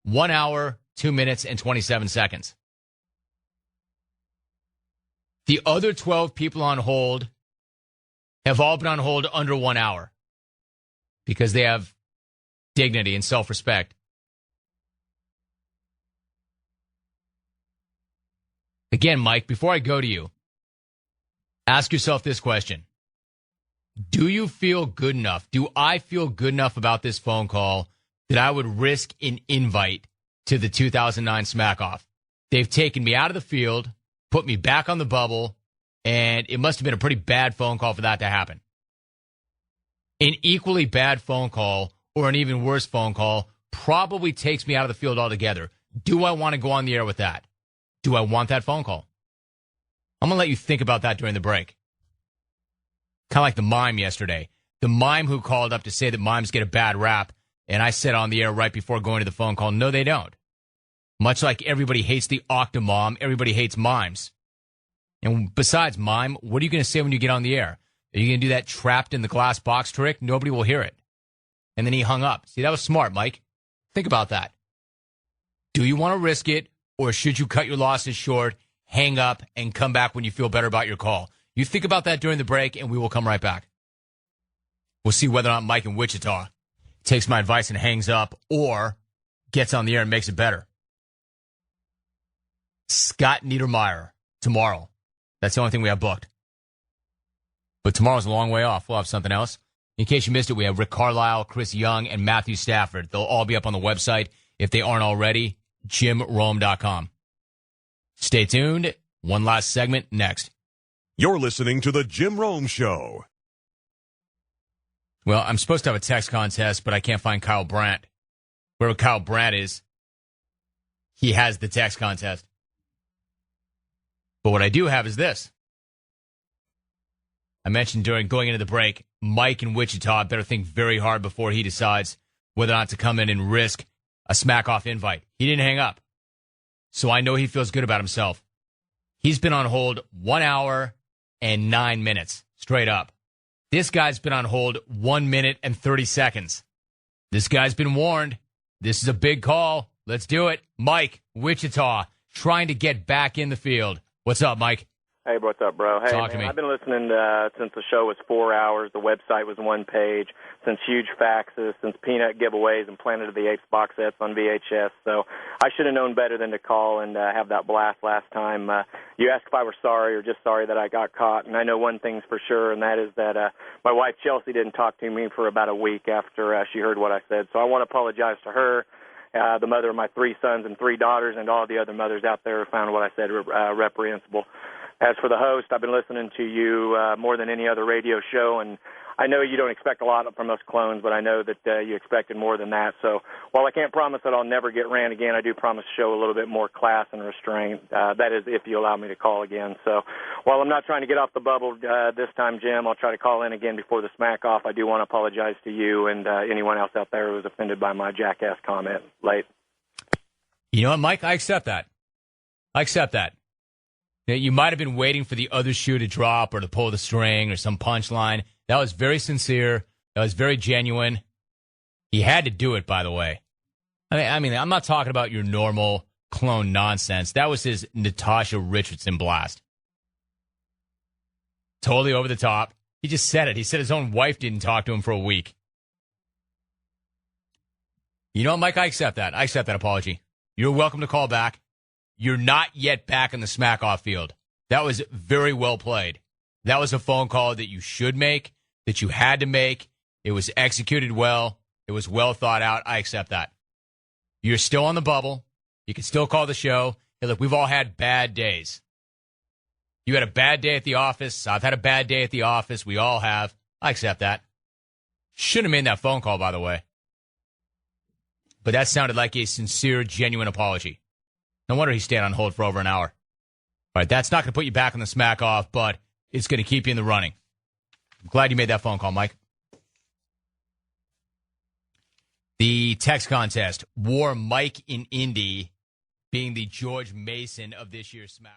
1 hour, 2 minutes, and 27 seconds. The other 12 people on hold have all been on hold under 1 hour because they have dignity and self-respect. Again, Mike, before I go to you, ask yourself this question. Do you feel good enough? Do I feel good enough about this phone call that I would risk an invite to the 2009 Smack-Off? They've taken me out of the field, put me back on the bubble, and it must have been a pretty bad phone call for that to happen. An equally bad phone call or an even worse phone call probably takes me out of the field altogether. Do I want to go on the air with that? Do I want that phone call? I'm going to let you think about that during the break. Kind of like the mime yesterday. The mime who called up to say that mimes get a bad rap, and I said on the air right before going to the phone call, no, they don't. Much like everybody hates the Octomom, everybody hates mimes. And besides mime, what are you going to say when you get on the air? Are you going to do that trapped in the glass box trick? Nobody will hear it. And then he hung up. See, that was smart, Mike. Think about that. Do you want to risk it, or should you cut your losses short, hang up, and come back when you feel better about your call? You think about that during the break, and we will come right back. We'll see whether or not Mike in Wichita takes my advice and hangs up, or gets on the air and makes it better. Scott Niedermeyer tomorrow. That's the only thing we have booked. But tomorrow's a long way off. We'll have something else. In case you missed it, we have Rick Carlisle, Chris Young, and Matthew Stafford. They'll all be up on the website if they aren't already, jimrome.com. Stay tuned. One last segment next. You're listening to The Jim Rome Show. Well, I'm supposed to have a text contest, but I can't find Kyle Brandt. Wherever Kyle Brandt is, he has the text contest. But what I do have is this. I mentioned during going into the break, Mike in Wichita better think very hard before he decides whether or not to come in and risk a smack-off invite. He didn't hang up. So I know he feels good about himself. He's been on hold 1 hour and 9 minutes, straight up. This guy's been on hold 1 minute and 30 seconds. This guy's been warned. This is a big call. Let's do it. Mike, Wichita, trying to get back in the field. What's up, Mike? Hey, what's up, bro? Hey, Talk to me. I've been listening since the show was 4 hours, the website was one page, since huge faxes, since peanut giveaways and Planet of the Apes box sets on VHS. So I should have known better than to call and have that blast last time. You asked if I were sorry or just sorry that I got caught, and I know one thing's for sure, and that is that my wife, Chelsea, didn't talk to me for about a week after she heard what I said. So I want to apologize to her, the mother of my 3 sons and 3 daughters, and all the other mothers out there who found what I said reprehensible. As for the host, I've been listening to you more than any other radio show, and I know you don't expect a lot from us clones, but I know that you expected more than that. So while I can't promise that I'll never get ran again, I do promise to show a little bit more class and restraint. That is if you allow me to call again. So while I'm not trying to get off the bubble this time, Jim, I'll try to call in again before the smack-off. I do want to apologize to you and anyone else out there who was offended by my jackass comment late. You know what, Mike? I accept that. I accept that. You might have been waiting for the other shoe to drop or to pull the string or some punchline. That was very sincere. That was very genuine. He had to do it, by the way. I mean, I'm not talking about your normal clone nonsense. That was his Natasha Richardson blast. Totally over the top. He just said it. He said his own wife didn't talk to him for a week. You know what, Mike? I accept that. I accept that apology. You're welcome to call back. You're not yet back in the smack-off field. That was very well played. That was a phone call that you should make, that you had to make. It was executed well. It was well thought out. I accept that. You're still on the bubble. You can still call the show. Hey, look, we've all had bad days. You had a bad day at the office. I've had a bad day at the office. We all have. I accept that. Shouldn't have made that phone call, by the way. But that sounded like a sincere, genuine apology. No wonder he stayed on hold for over an hour. All right, that's not going to put you back on the smack-off, but it's going to keep you in the running. I'm glad you made that phone call, Mike. The text contest wore Mike in Indy being the George Mason of this year's smack.